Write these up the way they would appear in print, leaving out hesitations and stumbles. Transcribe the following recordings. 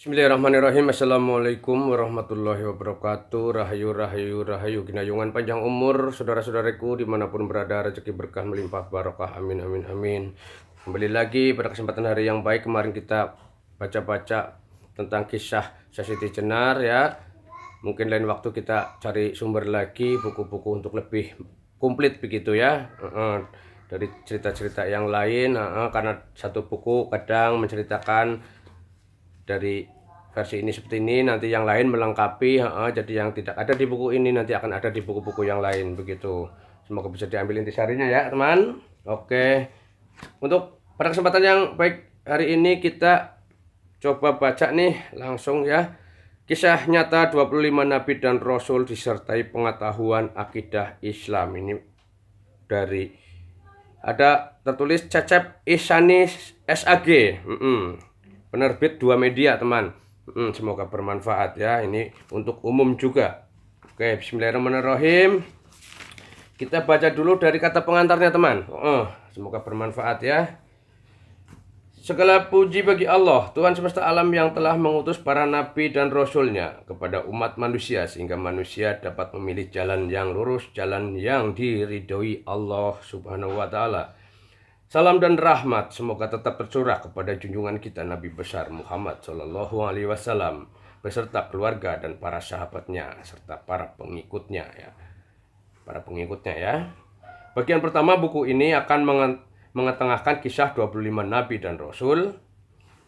Bismillahirrahmanirrahim. Assalamualaikum warahmatullahi wabarakatuh. Rahayu, rahayu, rahayu. Ginayungan panjang umur, saudara-saudaraku dimanapun berada, rezeki berkah melimpah barokah. Amin, amin, amin. Kembali lagi pada kesempatan hari yang baik. Kemarin kita baca-baca tentang kisah Siti Jenar ya. Mungkin lain waktu kita cari sumber lagi buku-buku untuk lebih komplit begitu ya. Dari cerita-cerita yang lain, karena satu buku kadang menceritakan dari versi ini seperti ini, nanti yang lain melengkapi, jadi yang tidak ada di buku ini nanti akan ada di buku-buku yang lain begitu. Semoga bisa diambil intisarinya ya teman. Oke, untuk pada kesempatan yang baik hari ini kita coba baca nih langsung ya. Kisah nyata 25 Nabi dan Rasul disertai pengetahuan akidah Islam. Ini dari ada tertulis Cecep Ihsani SAG, penerbit Dua Media teman. Semoga bermanfaat ya, ini untuk umum juga. Oke, bismillahirrahmanirrahim. Kita baca dulu dari kata pengantarnya teman. Semoga bermanfaat ya. Segala puji bagi Allah, Tuhan semesta alam yang telah mengutus para nabi dan rasulnya kepada umat manusia sehingga manusia dapat memilih jalan yang lurus, jalan yang diridhoi Allah Subhanahu wa taala. Salam dan rahmat semoga tetap tercurah kepada junjungan kita Nabi besar Muhammad Shallallahu Alaihi Wasallam beserta keluarga dan para sahabatnya serta para pengikutnya ya. Bagian pertama buku ini akan mengetengahkan kisah 25 Nabi dan Rasul.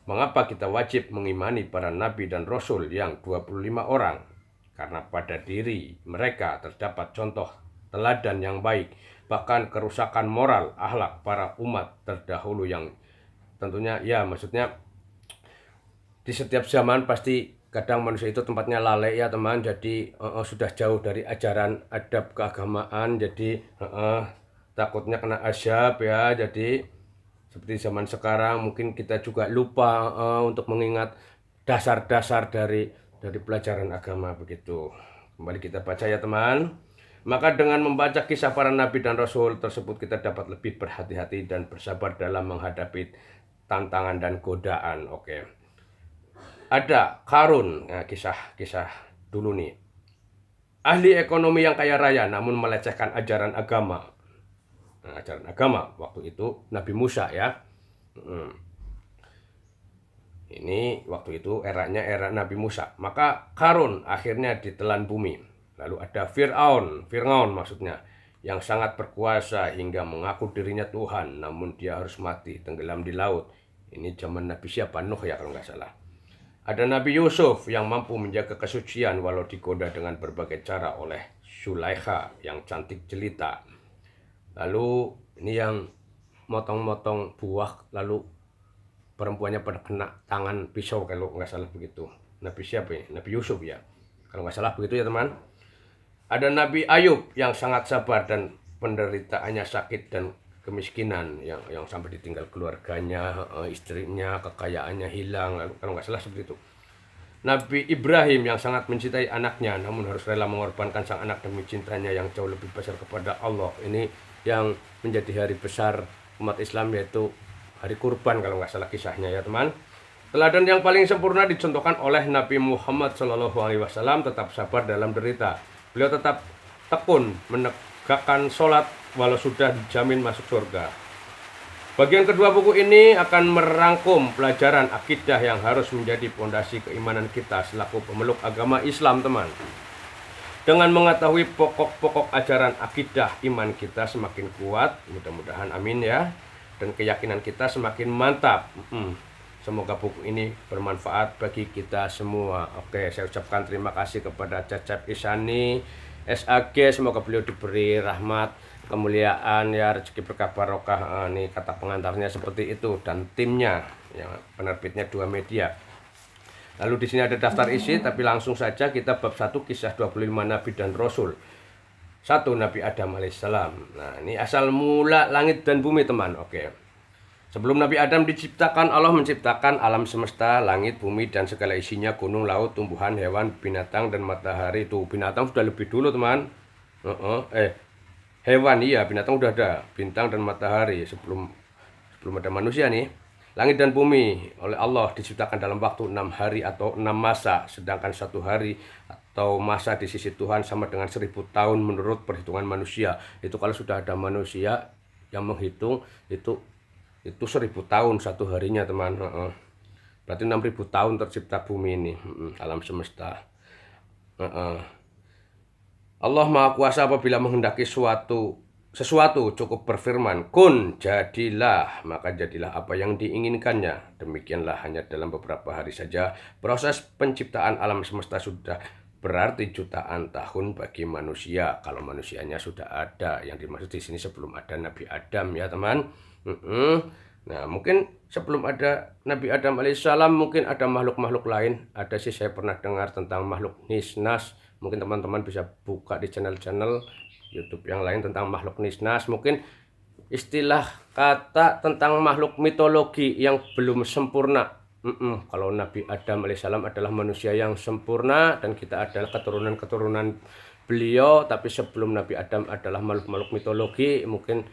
Mengapa kita wajib mengimani para Nabi dan Rasul yang 25 orang? Karena pada diri mereka terdapat contoh teladan yang baik, bahkan kerusakan moral akhlak para umat terdahulu yang tentunya ya maksudnya di setiap zaman pasti kadang manusia itu tempatnya lalai ya teman, jadi sudah jauh dari ajaran adab keagamaan, jadi takutnya kena azab ya. Jadi seperti zaman sekarang mungkin kita juga lupa untuk mengingat dasar-dasar dari pelajaran agama begitu. Kembali kita baca ya teman. Maka dengan membaca kisah para nabi dan rasul tersebut kita dapat lebih berhati-hati dan bersabar dalam menghadapi tantangan dan godaan. Oke. Ada Qarun, nah, kisah dulu nih. Ahli ekonomi yang kaya raya namun melecehkan ajaran agama. Nah, ajaran agama waktu itu Nabi Musa ya. Ini waktu itu era Nabi Musa. Maka Qarun akhirnya ditelan bumi. Lalu ada Fir'aun maksudnya, yang sangat berkuasa hingga mengaku dirinya Tuhan, namun dia harus mati tenggelam di laut. Ini zaman Nabi siapa? Nuh ya kalau nggak salah. Ada Nabi Yusuf yang mampu menjaga kesucian walau digoda dengan berbagai cara oleh Sulaikha yang cantik jelita. Lalu ini yang motong-motong buah, lalu perempuannya pada kena tangan pisau kalau nggak salah begitu. Nabi siapa ya? Nabi Yusuf ya, kalau nggak salah begitu ya teman. Ada Nabi Ayub yang sangat sabar dan penderitaannya sakit dan kemiskinan yang sampai ditinggal keluarganya, istrinya, kekayaannya hilang, kalau nggak salah seperti itu. Nabi Ibrahim yang sangat mencintai anaknya namun harus rela mengorbankan sang anak demi cintanya yang jauh lebih besar kepada Allah. Ini yang menjadi hari besar umat Islam, yaitu hari kurban kalau nggak salah kisahnya ya teman. Teladan yang paling sempurna dicontohkan oleh Nabi Muhammad SAW, tetap sabar dalam derita. Beliau tetap tekun menegakkan sholat walau sudah dijamin masuk surga. Bagian kedua buku ini akan merangkum pelajaran akidah yang harus menjadi fondasi keimanan kita selaku pemeluk agama Islam teman. Dengan mengetahui pokok-pokok ajaran akidah, iman kita semakin kuat, mudah-mudahan amin ya, dan keyakinan kita semakin mantap. Semoga buku ini bermanfaat bagi kita semua. Oke, saya ucapkan terima kasih kepada Cecep Ihsani SAG. Semoga beliau diberi rahmat, kemuliaan ya, rezeki berkah barokah. Ini kata pengantarnya seperti itu, dan timnya yang penerbitnya Dua Media. Lalu di sini ada daftar isi, tapi langsung saja kita bab 1 kisah 25 Nabi dan Rasul. 1 Nabi Adam alaihissalam. Nah, ini asal mula langit dan bumi teman. Oke. Sebelum Nabi Adam diciptakan, Allah menciptakan alam semesta, langit, bumi, dan segala isinya, gunung, laut, tumbuhan, hewan, binatang, dan matahari. Itu binatang sudah lebih dulu teman. Hewan iya, binatang udah ada, bintang dan matahari sebelum ada manusia nih. Langit dan bumi oleh Allah diciptakan dalam waktu 6 hari atau 6 masa, sedangkan 1 hari atau masa di sisi Tuhan sama dengan 1000 tahun menurut perhitungan manusia. Itu kalau sudah ada manusia yang menghitung itu 1000 tahun 1 harinya, teman. Berarti 6000 tahun tercipta bumi ini, alam semesta. Allah Maha Kuasa apabila menghendaki sesuatu cukup berfirman, kun, jadilah, maka jadilah apa yang diinginkannya. Demikianlah hanya dalam beberapa hari saja proses penciptaan alam semesta sudah berarti jutaan tahun bagi manusia. Kalau manusianya sudah ada, yang dimaksud di sini sebelum ada Nabi Adam ya teman. Nah mungkin sebelum ada Nabi Adam alaihissalam mungkin ada makhluk-makhluk lain. Ada sih saya pernah dengar tentang makhluk nisnas. Mungkin teman-teman bisa buka di channel-channel YouTube yang lain tentang makhluk nisnas. Mungkin istilah kata tentang makhluk mitologi yang belum sempurna. Kalau Nabi Adam alaihissalam adalah manusia yang sempurna dan kita adalah keturunan-keturunan beliau. Tapi sebelum Nabi Adam adalah makhluk-makhluk mitologi, mungkin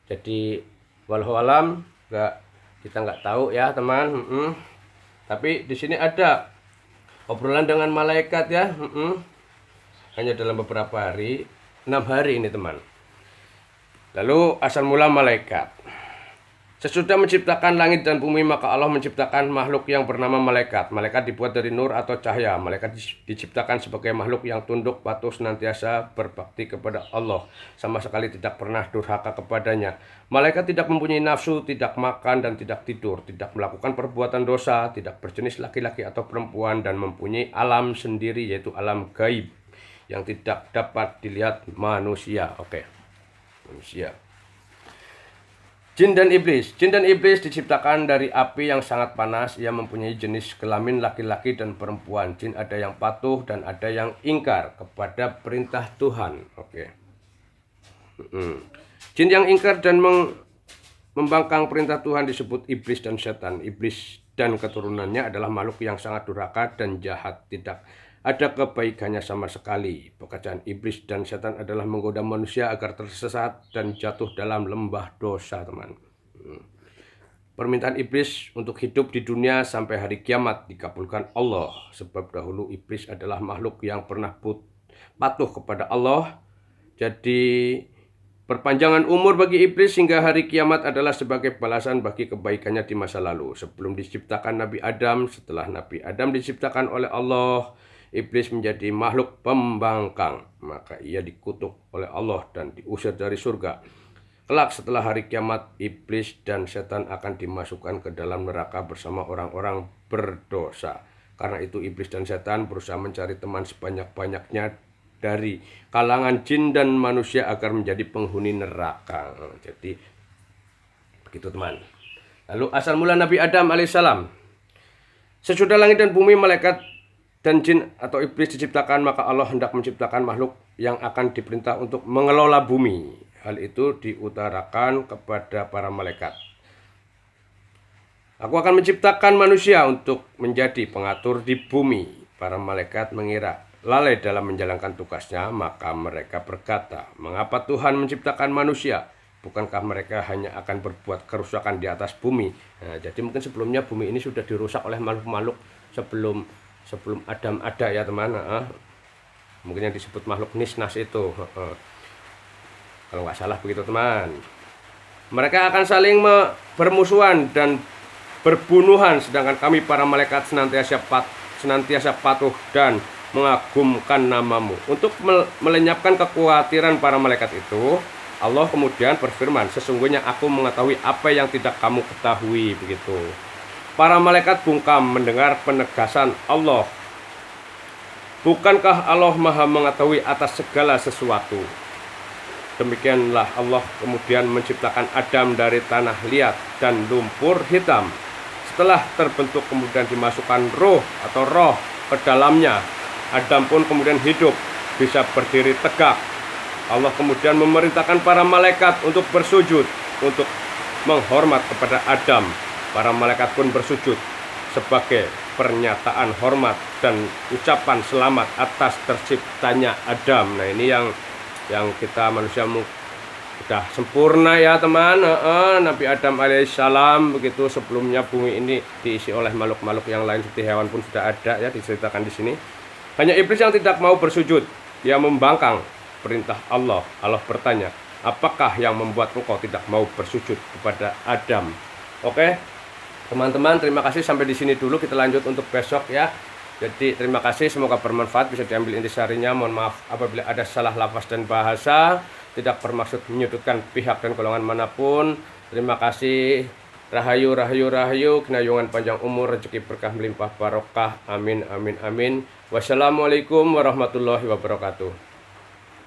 jadi walau alam kita nggak tahu ya teman. Tapi di sini ada obrolan dengan malaikat ya. Hanya dalam beberapa hari, 6 hari ini teman. Lalu asal mula malaikat. Sesudah menciptakan langit dan bumi, maka Allah menciptakan makhluk yang bernama malaikat. Malaikat dibuat dari nur atau cahaya. Malaikat diciptakan sebagai makhluk yang tunduk, patuh, senantiasa berbakti kepada Allah. Sama sekali tidak pernah durhaka kepadanya. Malaikat tidak mempunyai nafsu, tidak makan dan tidak tidur, tidak melakukan perbuatan dosa, tidak berjenis laki-laki atau perempuan, dan mempunyai alam sendiri yaitu alam gaib yang tidak dapat dilihat manusia. Manusia. Jin dan iblis. Jin dan iblis diciptakan dari api yang sangat panas. Ia mempunyai jenis kelamin laki-laki dan perempuan. Jin ada yang patuh dan ada yang ingkar kepada perintah Tuhan. Jin yang ingkar dan membangkang perintah Tuhan disebut iblis dan setan. Iblis dan keturunannya adalah makhluk yang sangat durhaka dan jahat, tidak ada kebaikannya sama sekali. Pekerjaan iblis dan setan adalah menggoda manusia agar tersesat dan jatuh dalam lembah dosa, teman. Permintaan iblis untuk hidup di dunia sampai hari kiamat dikabulkan Allah, sebab dahulu iblis adalah makhluk yang pernah patuh kepada Allah. Jadi perpanjangan umur bagi iblis hingga hari kiamat adalah sebagai balasan bagi kebaikannya di masa lalu. Sebelum diciptakan Nabi Adam, setelah Nabi Adam diciptakan oleh Allah, iblis menjadi makhluk pembangkang, maka ia dikutuk oleh Allah dan diusir dari surga. Kelak setelah hari kiamat, iblis dan setan akan dimasukkan ke dalam neraka bersama orang-orang berdosa. Karena itu iblis dan setan berusaha mencari teman sebanyak-banyaknya dari kalangan jin dan manusia agar menjadi penghuni neraka. Jadi begitu teman. Lalu asal mula Nabi Adam alaihissalam. Sesudah langit dan bumi, malaikat dan jin atau iblis diciptakan, maka Allah hendak menciptakan makhluk yang akan diperintah untuk mengelola bumi. Hal itu diutarakan kepada para malaikat. Aku akan menciptakan manusia untuk menjadi pengatur di bumi. Para malaikat mengira lalai dalam menjalankan tugasnya, maka mereka berkata, mengapa Tuhan menciptakan manusia? Bukankah mereka hanya akan berbuat kerusakan di atas bumi? Nah, jadi mungkin sebelumnya bumi ini sudah dirusak oleh makhluk-makhluk sebelum Adam ada ya teman. Mungkin yang disebut makhluk nisnas itu, kalau nggak salah begitu teman. Mereka akan saling bermusuhan dan berbunuhan, sedangkan kami para malaikat senantiasa patuh dan mengagumkan namamu. Untuk melenyapkan kekhawatiran para malaikat itu, Allah kemudian berfirman, sesungguhnya aku mengetahui apa yang tidak kamu ketahui. Begitu. Para malaikat bungkam mendengar penegasan Allah. Bukankah Allah Maha mengetahui atas segala sesuatu? Demikianlah Allah kemudian menciptakan Adam dari tanah liat dan lumpur hitam. Setelah terbentuk kemudian dimasukkan roh ke dalamnya. Adam pun kemudian hidup, bisa berdiri tegak. Allah kemudian memerintahkan para malaikat untuk bersujud, untuk menghormat kepada Adam. Para malaikat pun bersujud sebagai pernyataan hormat dan ucapan selamat atas terciptanya Adam. Nah ini yang kita manusia Sudah sempurna ya teman. Nabi Adam alaihissalam begitu. Sebelumnya bumi ini diisi oleh makhluk-makhluk yang lain seperti hewan pun sudah ada ya, diceritakan di sini. Hanya iblis yang tidak mau bersujud. Dia membangkang perintah Allah. Allah bertanya, apakah yang membuat engkau tidak mau bersujud kepada Adam? Oke, teman-teman, terima kasih sampai di sini dulu. Kita lanjut untuk besok ya. Jadi terima kasih, semoga bermanfaat, bisa diambil intisarinya. Mohon maaf apabila ada salah lafaz dan bahasa, tidak bermaksud menyudutkan pihak dan golongan manapun. Terima kasih. Rahayu, rahayu, rahayu, kenayungan panjang umur, rezeki berkah melimpah barokah. Amin, amin, amin. Wassalamualaikum warahmatullahi wabarakatuh.